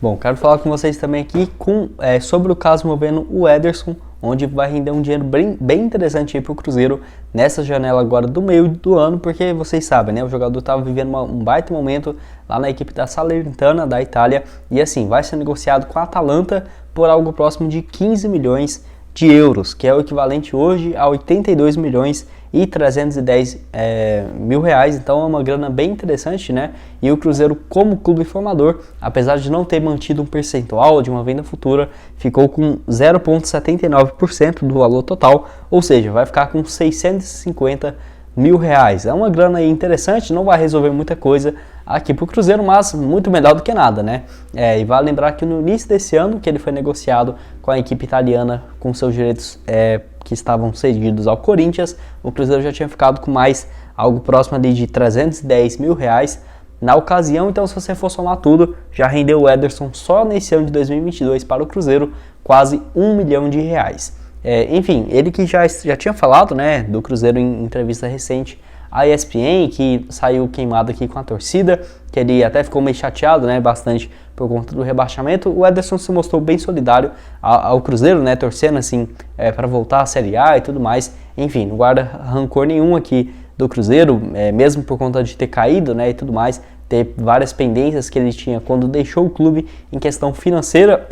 Bom, quero falar com vocês também aqui sobre o caso envolvendo o Ederson, onde vai render um dinheiro bem interessante aí para o Cruzeiro nessa janela agora do meio do ano, porque vocês sabem, né? O jogador estava vivendo um baita momento lá na equipe da Salernitana, da Itália, e assim, vai ser negociado com a Atalanta por algo próximo de 15 milhões de euros, que é o equivalente hoje a 82 milhões e 310 mil reais, então é uma grana bem interessante, né? E o Cruzeiro, como clube formador, apesar de não ter mantido um percentual de uma venda futura, ficou com 0,79% do valor total, ou seja, vai ficar com 650 mil reais. É uma grana aí interessante, não vai resolver muita coisa aqui para o Cruzeiro, mas muito melhor do que nada, né? E vale lembrar que no início desse ano, que ele foi negociado com a equipe italiana, com seus direitos que estavam cedidos ao Corinthians, o Cruzeiro já tinha ficado com mais algo próximo ali de 310 mil reais na ocasião. Então, se você for somar tudo, já rendeu o Ederson só nesse ano de 2022 para o Cruzeiro quase 1 milhão de reais. Enfim, ele que já tinha falado, né, do Cruzeiro em entrevista recente à ESPN, que saiu queimado aqui com a torcida, que ele até ficou meio chateado, né, bastante por conta do rebaixamento. O Ederson se mostrou bem solidário ao Cruzeiro, né, torcendo assim para voltar à Série A e tudo mais. Enfim, não guarda rancor nenhum aqui do Cruzeiro, mesmo por conta de ter caído, né, e tudo mais, ter várias pendências que ele tinha quando deixou o clube em questão financeira.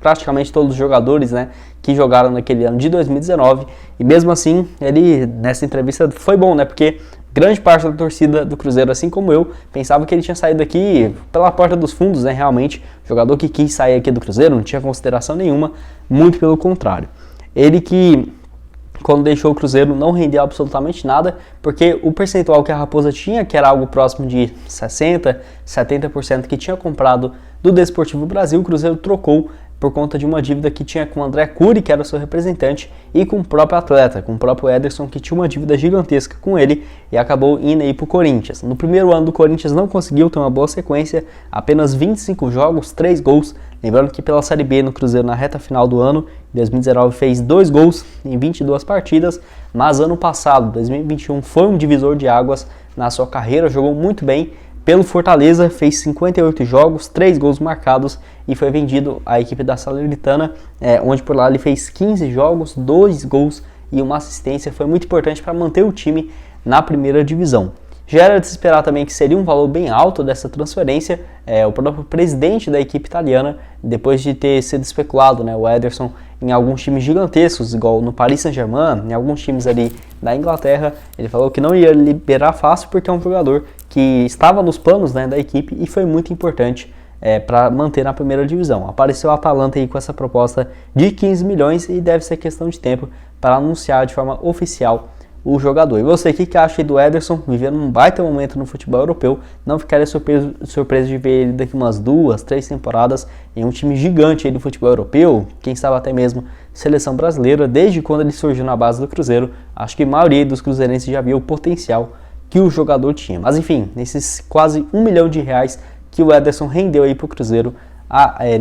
Praticamente todos os jogadores, né, que jogaram naquele ano de 2019, e mesmo assim ele nessa entrevista foi bom, né, porque grande parte da torcida do Cruzeiro, assim como eu, pensava que ele tinha saído aqui pela porta dos fundos, né, realmente, jogador que quis sair aqui do Cruzeiro, não tinha consideração nenhuma, muito pelo contrário. Ele que, quando deixou o Cruzeiro, não rendeu absolutamente nada, porque o percentual que a Raposa tinha, que era algo próximo de 60%, 70% que tinha comprado do Desportivo Brasil, o Cruzeiro trocou por conta de uma dívida que tinha com o André Cury, que era o seu representante, e com o próprio atleta, com o próprio Ederson, que tinha uma dívida gigantesca com ele e acabou indo aí para o Corinthians. No primeiro ano do Corinthians não conseguiu ter uma boa sequência, apenas 25 jogos, 3 gols, lembrando que pela Série B no Cruzeiro na reta final do ano, em 2019 fez 2 gols em 22 partidas, mas ano passado, 2021, foi um divisor de águas na sua carreira, jogou muito bem pelo Fortaleza, fez 58 jogos, 3 gols marcados e foi vendido à equipe da Salernitana, onde por lá ele fez 15 jogos, 2 gols e uma assistência. Foi muito importante para manter o time na primeira divisão. Já era de se esperar também que seria um valor bem alto dessa transferência. O próprio presidente da equipe italiana, depois de ter sido especulado, né, o Ederson, em alguns times gigantescos, igual no Paris Saint-Germain, em alguns times ali da Inglaterra, ele falou que não ia liberar fácil porque é um jogador que estava nos planos, né, da equipe e foi muito importante para manter na primeira divisão. Apareceu a Atalanta aí com essa proposta de 15 milhões e deve ser questão de tempo para anunciar de forma oficial o jogador. E você, o que acha do Ederson, vivendo um baita momento no futebol europeu? Não ficaria surpreso de ver ele daqui umas 2, 3 temporadas em um time gigante aí do futebol europeu, quem sabe até mesmo seleção brasileira. Desde quando ele surgiu na base do Cruzeiro, acho que a maioria dos cruzeirenses já viu o potencial que o jogador tinha. Mas enfim, nesses quase 1 milhão de reais que o Ederson rendeu aí para o Cruzeiro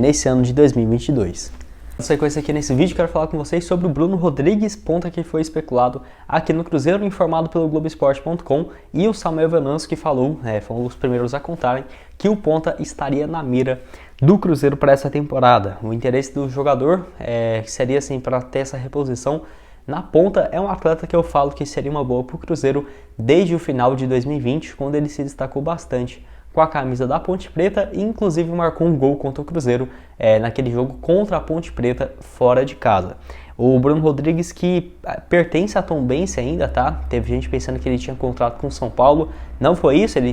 nesse ano de 2022. Na sequência aqui nesse vídeo, quero falar com vocês sobre o Bruno Rodrigues, ponta que foi especulado aqui no Cruzeiro, informado pelo Globoesporte.com, e o Samuel Venâncio, que falou, foi um dos primeiros a contarem, que o ponta estaria na mira do Cruzeiro para essa temporada. O interesse do jogador seria assim para ter essa reposição na ponta. É um atleta que eu falo que seria uma boa para o Cruzeiro desde o final de 2020, quando ele se destacou bastante com a camisa da Ponte Preta e inclusive marcou um gol contra o Cruzeiro naquele jogo contra a Ponte Preta fora de casa. O Bruno Rodrigues, que pertence à Tombense ainda, tá? Teve gente pensando que ele tinha contrato com o São Paulo, não foi isso, ele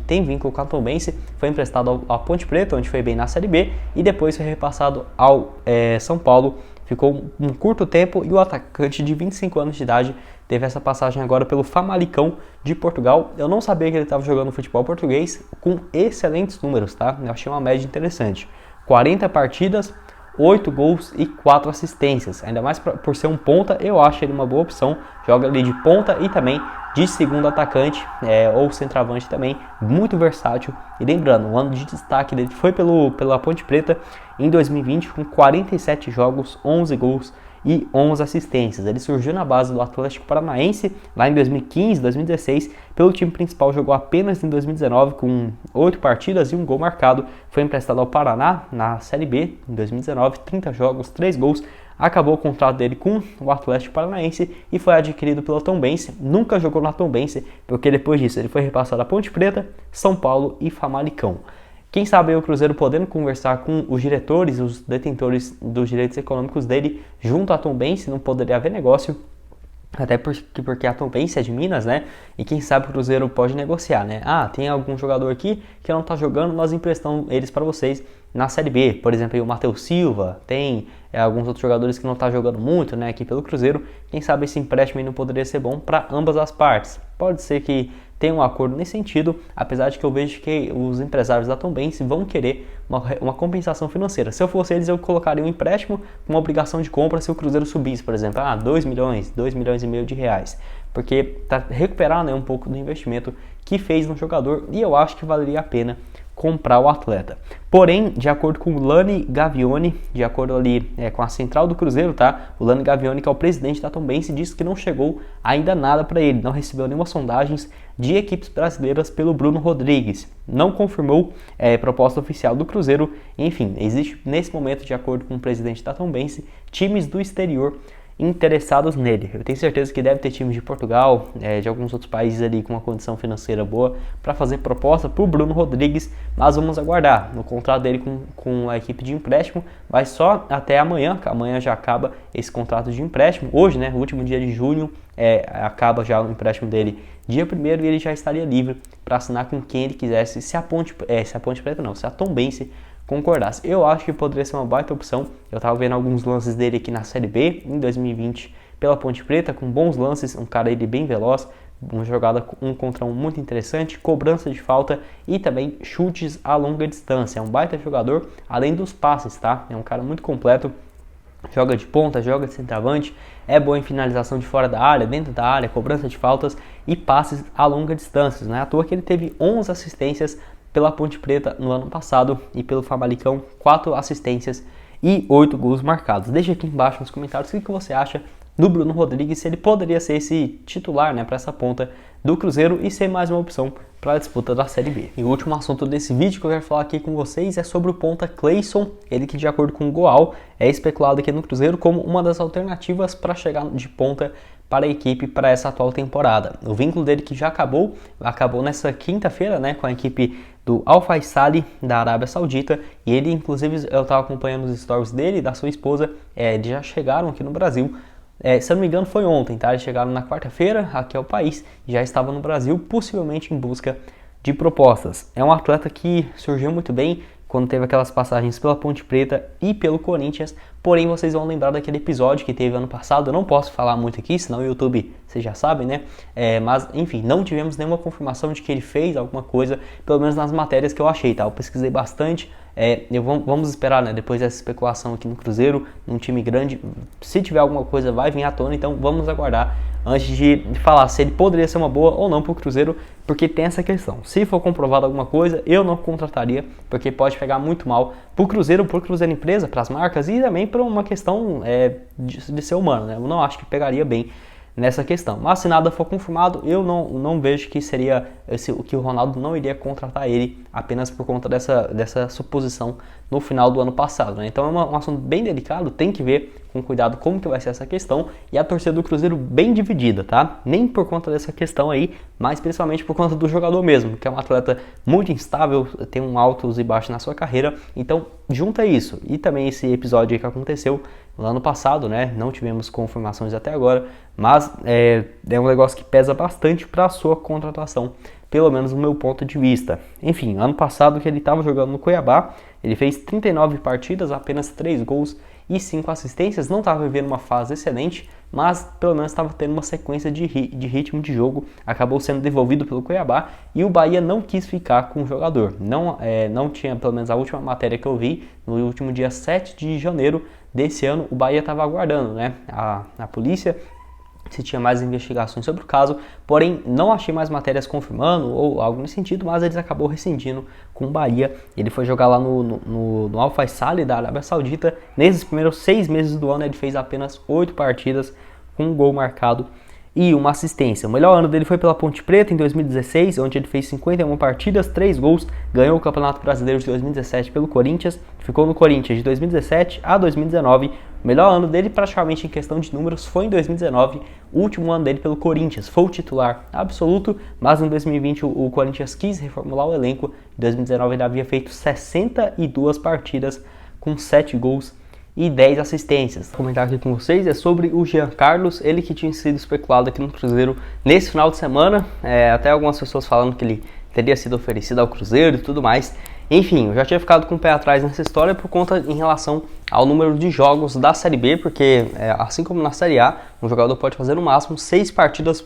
tem vínculo com a Tombense, foi emprestado à Ponte Preta, onde foi bem na Série B, e depois foi repassado ao São Paulo. Ficou um curto tempo e o atacante de 25 anos de idade teve essa passagem agora pelo Famalicão de Portugal. Eu não sabia que ele estava jogando futebol português com excelentes números, tá? Eu achei uma média interessante. 40 partidas, 8 gols e 4 assistências. Ainda mais por ser um ponta, eu acho ele uma boa opção. Joga ali de ponta e também de segundo atacante ou centroavante também, muito versátil. E lembrando, o ano de destaque dele foi pela Ponte Preta em 2020, com 47 jogos, 11 gols e 11 assistências. Ele surgiu na base do Atlético Paranaense lá em 2015, 2016. Pelo time principal jogou apenas em 2019 com 8 partidas e 1 gol marcado. Foi emprestado ao Paraná na Série B em 2019, 30 jogos, 3 gols. Acabou o contrato dele com o Atlético Paranaense e foi adquirido pela Tombense. Nunca jogou na Tombense, porque depois disso ele foi repassado a Ponte Preta, São Paulo e Famalicão. Quem sabe o Cruzeiro podendo conversar com os diretores, os detentores dos direitos econômicos dele, junto à Tombense, não poderia haver negócio. Até porque a Tombense é de Minas, né? E quem sabe o Cruzeiro pode negociar, né? Ah, tem algum jogador aqui que não tá jogando, nós emprestamos eles para vocês na Série B. Por exemplo, o Matheus Silva, tem alguns outros jogadores que não tá jogando muito, né? Aqui pelo Cruzeiro. Quem sabe esse empréstimo aí não poderia ser bom para ambas as partes. Pode ser que tenha um acordo nesse sentido, apesar de que eu vejo que os empresários da Tombense vão querer uma compensação financeira. Se eu fosse eles, eu colocaria um empréstimo com uma obrigação de compra se o Cruzeiro subisse, por exemplo, 2 milhões e meio de reais, porque tá recuperar, né, um pouco do investimento que fez no jogador, e eu acho que valeria a pena comprar o atleta. Porém, de acordo com o Lani Gavione, de acordo ali com a central do Cruzeiro, tá? O Lani Gavione, que é o presidente da Tombense, disse que não chegou ainda nada para ele, não recebeu nenhuma sondagens de equipes brasileiras pelo Bruno Rodrigues, não confirmou proposta oficial do Cruzeiro. Enfim, existe nesse momento, de acordo com o presidente da Tombense, times do exterior interessados nele. Eu tenho certeza que deve ter times de Portugal, de alguns outros países ali com uma condição financeira boa para fazer proposta para o Bruno Rodrigues, mas vamos aguardar. O contrato dele com a equipe de empréstimo vai só até amanhã, que amanhã já acaba esse contrato de empréstimo. Hoje, né, o último dia de junho, acaba já o empréstimo dele dia 1º e ele já estaria livre para assinar com quem ele quisesse, se a Tombense concordasse. Eu acho que poderia ser uma baita opção. Eu tava vendo alguns lances dele aqui na Série B em 2020 pela Ponte Preta, com bons lances, um cara ele bem veloz, uma jogada 1 contra 1 muito interessante, cobrança de falta e também chutes a longa distância. É um baita jogador, além dos passes, tá? É um cara muito completo. Joga de ponta, joga de centroavante, é bom em finalização de fora da área, dentro da área, cobrança de faltas e passes a longa distância. Não é à toa que ele teve 11 assistências pela Ponte Preta no ano passado e pelo Famalicão 4 assistências e 8 gols marcados. Deixa aqui embaixo nos comentários o que você acha do Bruno Rodrigues, se ele poderia ser esse titular, né, para essa ponta do Cruzeiro e ser mais uma opção para a disputa da Série B. E o último assunto desse vídeo que eu quero falar aqui com vocês é sobre o ponta Cleison, ele que, de acordo com o Goal, é especulado aqui no Cruzeiro como uma das alternativas para chegar de ponta para a equipe para essa atual temporada. O vínculo dele que já acabou nessa quinta-feira, né, com a equipe do Al Faisaly da Arábia Saudita, e ele, inclusive, eu estava acompanhando os stories dele e da sua esposa, eles já chegaram aqui no Brasil. Se eu não me engano foi ontem, tá? Eles chegaram na quarta-feira aqui ao país e já estavam no Brasil, possivelmente em busca de propostas. É um atleta que surgiu muito bem quando teve aquelas passagens pela Ponte Preta e pelo Corinthians, porém vocês vão lembrar daquele episódio que teve ano passado. Eu não posso falar muito aqui, senão o YouTube, vocês já sabem, né? Mas, enfim, não tivemos nenhuma confirmação de que ele fez alguma coisa, pelo menos nas matérias que eu achei, tá? Eu pesquisei bastante, vamos esperar, né? Depois dessa especulação aqui no Cruzeiro, num time grande, se tiver alguma coisa vai vir à tona, então vamos aguardar antes de falar se ele poderia ser uma boa ou não para o Cruzeiro, porque tem essa questão. Se for comprovado alguma coisa, eu não contrataria, porque pode pegar muito mal para o Cruzeiro empresa, para as marcas e também para uma questão de ser humano, né? Eu não acho que pegaria bem nessa questão. Mas se nada for confirmado, eu não vejo que seria o que o Ronaldo não iria contratar ele apenas por conta dessa suposição no final do ano passado, né? Então é um assunto bem delicado, tem que ver com cuidado como que vai ser essa questão, e a torcida do Cruzeiro bem dividida, tá? Nem por conta dessa questão aí, mas principalmente por conta do jogador mesmo, que é um atleta muito instável, tem um altos e baixos na sua carreira. Então junta isso e também esse episódio aí que aconteceu lá no passado, né? Não tivemos confirmações até agora, mas é um negócio que pesa bastante para a sua contratação, pelo menos no meu ponto de vista. Enfim, ano passado que ele estava jogando no Cuiabá, ele fez 39 partidas, apenas 3 gols e 5 assistências, não estava vivendo uma fase excelente, mas pelo menos estava tendo uma sequência de ritmo de jogo, acabou sendo devolvido pelo Cuiabá e o Bahia não quis ficar com o jogador. Não tinha, pelo menos a última matéria que eu vi, no último dia 7 de janeiro desse ano, o Bahia estava aguardando, né, a polícia se tinha mais investigações sobre o caso, porém não achei mais matérias confirmando ou algo nesse sentido, mas eles acabou rescindindo com o Bahia. Ele foi jogar lá no Al Faisaly da Arábia Saudita. Nesses primeiros 6 meses do ano ele fez apenas 8 partidas com um gol marcado e uma assistência. O melhor ano dele foi pela Ponte Preta em 2016, onde ele fez 51 partidas, 3 gols, ganhou o Campeonato Brasileiro de 2017 pelo Corinthians, ficou no Corinthians de 2017 a 2019. O melhor ano dele, praticamente em questão de números, foi em 2019, o último ano dele pelo Corinthians. Foi o titular absoluto, mas em 2020 o Corinthians quis reformular o elenco. Em 2019 ele havia feito 62 partidas com 7 gols e 10 assistências. Vou comentar aqui com vocês é sobre o Jean Carlos, ele que tinha sido especulado aqui no Cruzeiro nesse final de semana, até algumas pessoas falando que ele teria sido oferecido ao Cruzeiro e tudo mais. Enfim, eu já tinha ficado com o pé atrás nessa história por conta em relação ao número de jogos da Série B, porque assim como na Série A, um jogador pode fazer no máximo 6 partidas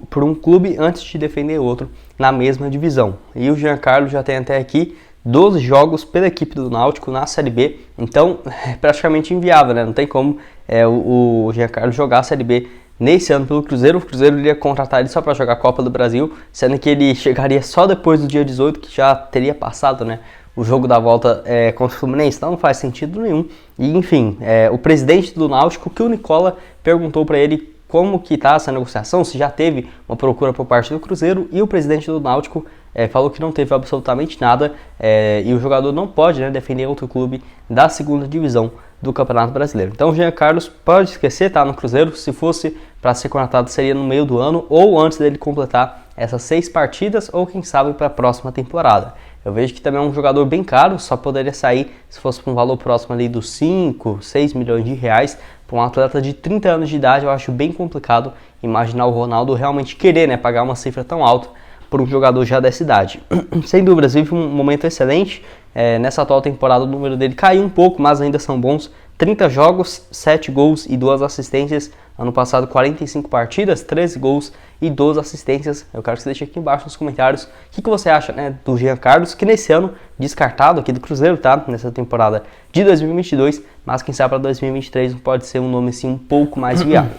por um clube antes de defender outro na mesma divisão. E o Jean Carlos já tem até aqui 12 jogos pela equipe do Náutico na Série B, então é praticamente inviável, né? Não tem como o Jean Carlos jogar a Série B nesse ano pelo Cruzeiro. O Cruzeiro iria contratar ele só para jogar a Copa do Brasil, sendo que ele chegaria só depois do dia 18, que já teria passado, né, o jogo da volta contra o Fluminense, então não faz sentido nenhum. E enfim, o presidente do Náutico, que o Nicola, perguntou para ele como que está essa negociação, se já teve uma procura por parte do Cruzeiro, e o presidente do Náutico falou que não teve absolutamente nada, e o jogador não pode, né, defender outro clube da segunda divisão do Campeonato Brasileiro. Então o Jean Carlos pode esquecer, tá no Cruzeiro. Se fosse para ser contratado seria no meio do ano ou antes dele completar essas 6 partidas, ou quem sabe para a próxima temporada. Eu vejo que também é um jogador bem caro, só poderia sair se fosse por um valor próximo ali dos 5, 6 milhões de reais. Para um atleta de 30 anos de idade, eu acho bem complicado imaginar o Ronaldo realmente querer, né, pagar uma cifra tão alta por um jogador já dessa idade. Sem dúvidas, vive um momento excelente. Nessa atual temporada o número dele caiu um pouco, mas ainda são bons. 30 jogos, 7 gols e 2 assistências. Ano passado 45 partidas, 13 gols e 12 assistências. Eu quero que você deixe aqui embaixo nos comentários o que você acha, né, do Jean Carlos, que nesse ano, descartado aqui do Cruzeiro, tá? Nessa temporada de 2022, mas quem sabe para 2023 pode ser um nome assim um pouco mais viável.